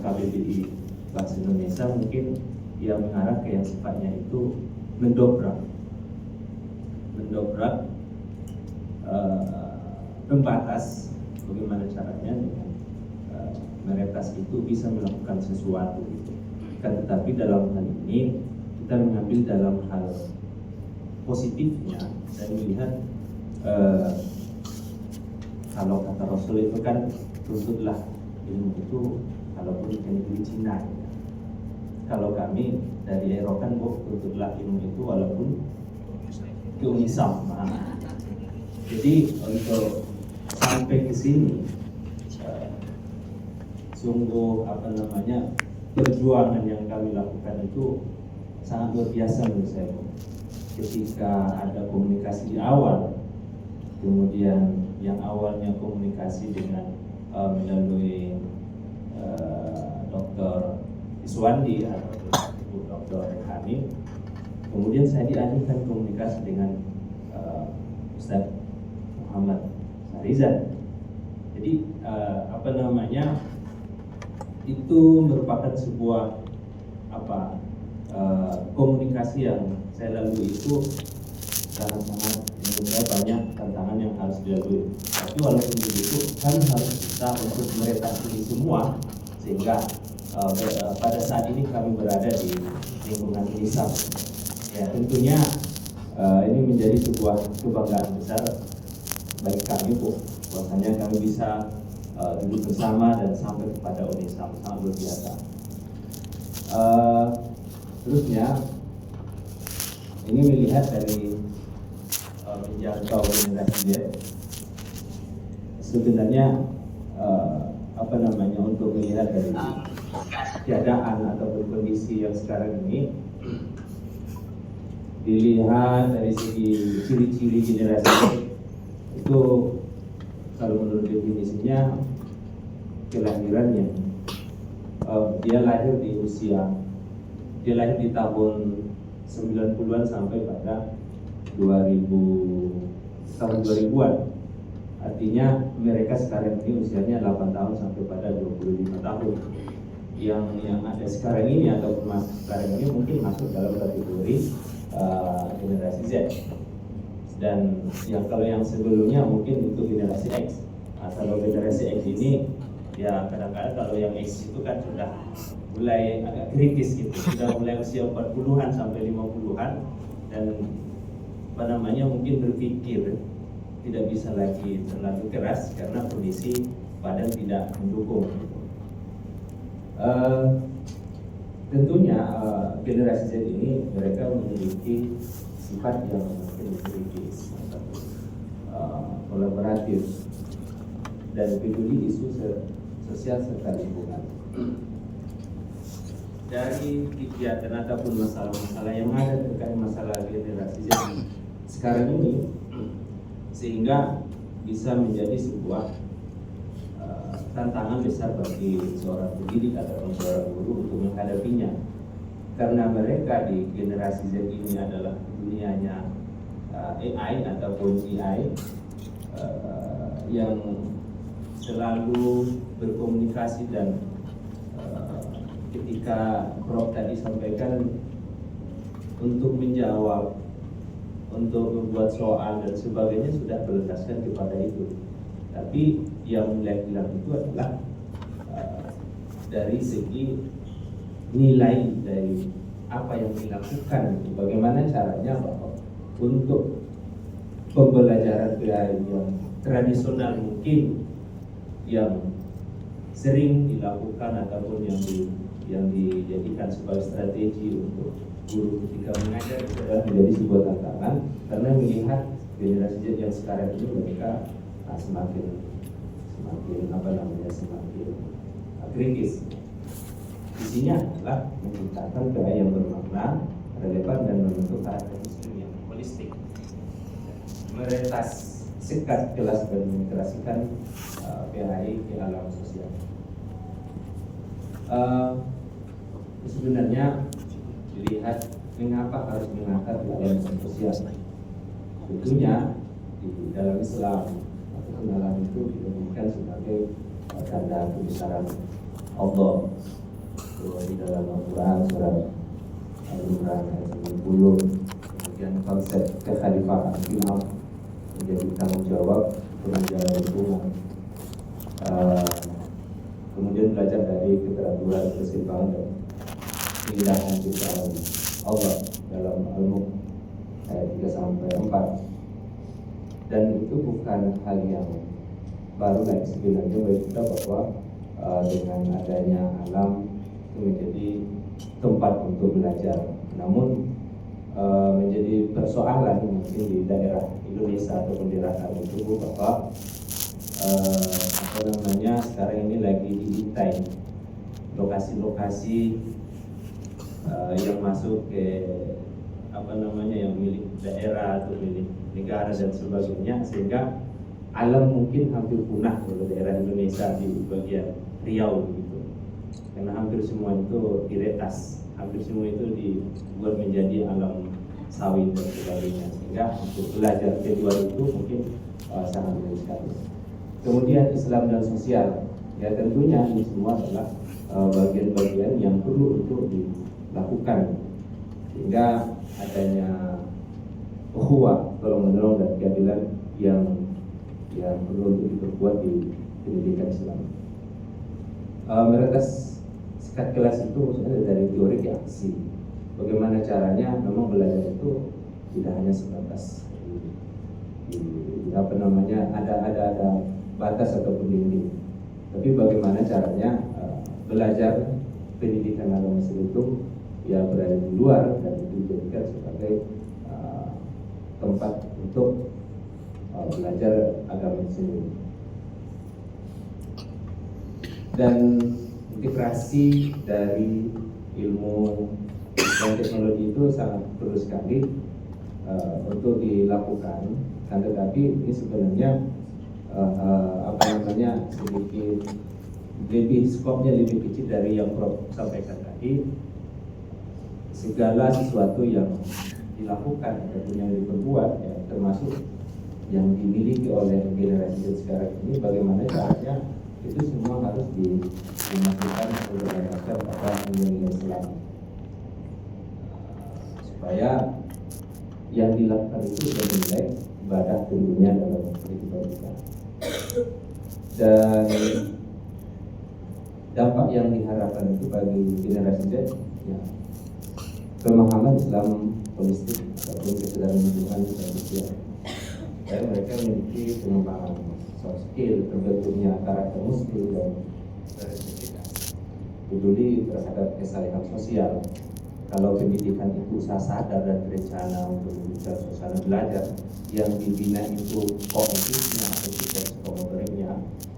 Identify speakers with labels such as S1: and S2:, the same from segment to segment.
S1: KBBI Bahasa Indonesia mungkin yang mengarah ke yang sifatnya itu mendobrak pembatas bagaimana caranya dengan meretas itu bisa melakukan sesuatu gitu. Tetapi dalam hal ini kita mengambil dalam hal positifnya dan melihat kalau kata Rasul itu kan tuntutlah ilmu itu kalaupun di negeri Cina ya. Kalau kami dari Eropa kan tuntutlah ilmu itu walaupun ke Unisam. Jadi untuk sampai ke sini sungguh perjuangan yang kami lakukan itu sangat luar biasa menurut saya. Ketika ada komunikasi di awal, kemudian yang awalnya komunikasi dengan melalui Dr. Iswandi atau Dr. Rehani, kemudian saya dialihkan komunikasi dengan Ustaz Muhammad Sarizan. Jadi itu merupakan sebuah komunikasi yang saya lalui itu sangat banyak tantangan yang harus dilalui. Tapi walaupun begitu kami harus bisa untuk meretas ini semua sehingga pada saat ini kami berada di lingkungan Unisam. Ya tentunya ini menjadi sebuah kebanggaan besar bagi kami bahwasanya kami bisa duduk bersama dan sampai kepada Unisam, sangat luar biasa. Terusnya ini melihat dari menjangkau generasi Z, sebenarnya untuk melihat dari keadaan atau kondisi yang sekarang ini, dilihat dari segi ciri-ciri generasi Z itu kalau menurut definisinya kelahirannya dia lahir di tahun 90-an sampai pada 2000-an. Artinya mereka sekarang ini usianya 8 tahun sampai pada 25 tahun. Yang ada sekarang ini atau sekarang ini mungkin masuk dalam kategori generasi Z. Dan kalau yang sebelumnya mungkin itu generasi X. Nah, kalau generasi X ini ya kadang-kadang kalau yang X itu kan sudah mulai agak kritis gitu, sudah mulai usia 40-an sampai 50-an dan mungkin berpikir tidak bisa lagi terlalu keras karena kondisi badan tidak mendukung. Tentunya generasi Z ini mereka memiliki sifat yang kritis, kolaboratif dan peduli isu sosial serta lingkungan. Dari kegiatan ataupun masalah-masalah yang ada terkait masalah generasi Z sekarang ini, sehingga bisa menjadi sebuah tantangan besar bagi seorang pendidik atau seorang guru untuk menghadapinya, karena mereka di generasi Z ini adalah dunianya AI ataupun AI yang selalu berkomunikasi dan ketika Prof tadi sampaikan untuk menjawab, untuk membuat soal dan sebagainya sudah berlandaskan kepada itu. Tapi yang mulai hilang itu adalah dari segi nilai dari apa yang dilakukan, bagaimana caranya bahwa untuk pembelajaran PAI yang tradisional mungkin yang sering dilakukan ataupun yang dijadikan sebagai strategi untuk guru ketika mengajar itu adalah menjadi sebuah tantangan, karena melihat generasi Z yang sekarang ini mereka semakin kritis. Isinya adalah menciptakan PAI yang bermakna, relevan dan membentuk karakter muslim yang holistik, meretas sekat kelas dan mengintegrasikan PAI ke alam sosial. Sebenarnya dilihat mengapa harus mengangkat alam sosial. Tentunya di dalam Islam alam itu diberikan sebagai tanda kebesaran Allah. itu di dalam Al-Quran surat Al-Imran ayat 90. Kemudian konsep kekhalifahan imam menjadi tanggung jawab pengajaran lingkungan. Kemudian belajar dari keteraturan, keseimbangan dan keindahan ciptaan Allah dalam Al-Mulk ayat 3-4. Dan itu bukan hal yang baru lagi sebenarnya bagi kita, bahwa dengan adanya alam itu menjadi tempat untuk belajar. Namun menjadi persoalan mungkin di daerah Indonesia ataupun di daerah kami itu bahwa sekarang ini lagi diintai lokasi-lokasi yang masuk ke yang milik daerah atau milik negara dan sebagainya, sehingga alam mungkin hampir punah di daerah Indonesia di bagian Riau gitu, karena hampir semua itu diretas, hampir semua itu dibuat menjadi alam sawit dan sebagainya, sehingga untuk belajar kedua itu mungkin sangat bagus sekali. Kemudian Islam dan sosial, ya tentunya ini semua adalah bagian-bagian yang perlu untuk dilakukan, sehingga adanya ukhuwah, tolong-menolong dan keadilan yang perlu untuk diperkuat di pendidikan Islam. Meretas sekat kelas itu maksudnya dari teori ke aksi. Bagaimana caranya? Memang belajar itu tidak hanya sebatas ada batas atau dinding, tapi bagaimana caranya belajar pendidikan agama Islam itu ya berada di luar dan itu dijadikan sebagai tempat untuk belajar agama Islam. Dan integrasi dari ilmu dan teknologi itu sangat perlu sekali untuk dilakukan. Kan tetapi ini sebenarnya sedikit lebih skopnya lebih kecil dari yang Prof sampaikan tadi. Segala sesuatu yang dilakukan ataupun yang diperbuat, ya, termasuk yang dimiliki oleh generasi sekarang ini, bagaimana caranya itu semua harus dimasukkan atau berdasarkan pada nilai Islam, supaya yang dilakukan itu bernilai ibadah tentunya dalam kehidupan kita. Dan dampak yang diharapkan itu bagi generasi Z, ya, pemahaman Islam holistik ataupun kesadaran lingkungan dan sosial. Dan mereka memiliki pengembangan soft skill, terbentuknya karakter muslim dan beretika, peduli terhadap kesalahan sosial. Kalau pendidikan itu usaha sadar dan berencana untuk memberikan suasana belajar yang dibina itu kognitifnya atau juga psikomotoriknya,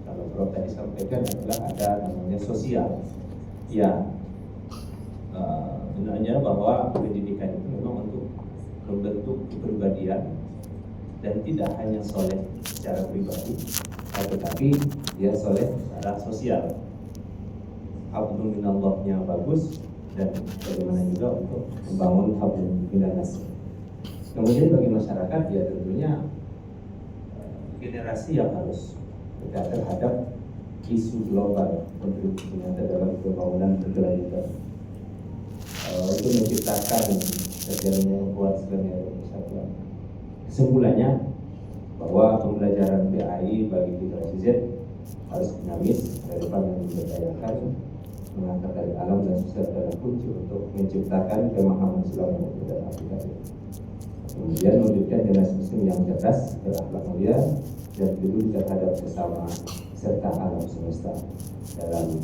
S1: kalau Prof tadi sampaikan adalah ada namanya sosial. Ya, sebenarnya bahwa pendidikan itu memang untuk membentuk kepribadian dan tidak hanya soleh secara pribadi, tetapi dia soleh secara sosial. Hablum minallahnya bagus, dan bagaimana juga untuk membangun hablum minannas. Kemudian bagi masyarakat, ya tentunya generasi yang harus dekat terhadap isu global, kontribusinya dalam pembangunan berkelanjutan, untuk menciptakan terjadinya yang kuat sebenarnya persatuan. Kesimpulannya bahwa pembelajaran PAI bagi generasi Z harus dinamis, relevan dan memberdayakan, mengangkat dari alam dan sosial adalah kunci untuk menciptakan pemahaman Islam yang berbeda aplikatif. Kemudian memberikan generasi muslim yang cerdas, berakhlak mulia, dan peduli terhadap sesama serta alam semesta. Dalam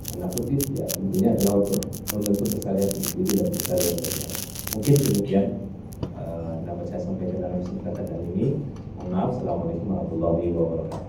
S1: tanda kutip, ya intinya adalah untuk membentuk kesalahan individu dan kesalahan bersama. Mungkin demikian dapat saya sampaikan dalam kesempatan kali ini. Mohon maaf. Assalamualaikum warahmatullahi wabarakatuh.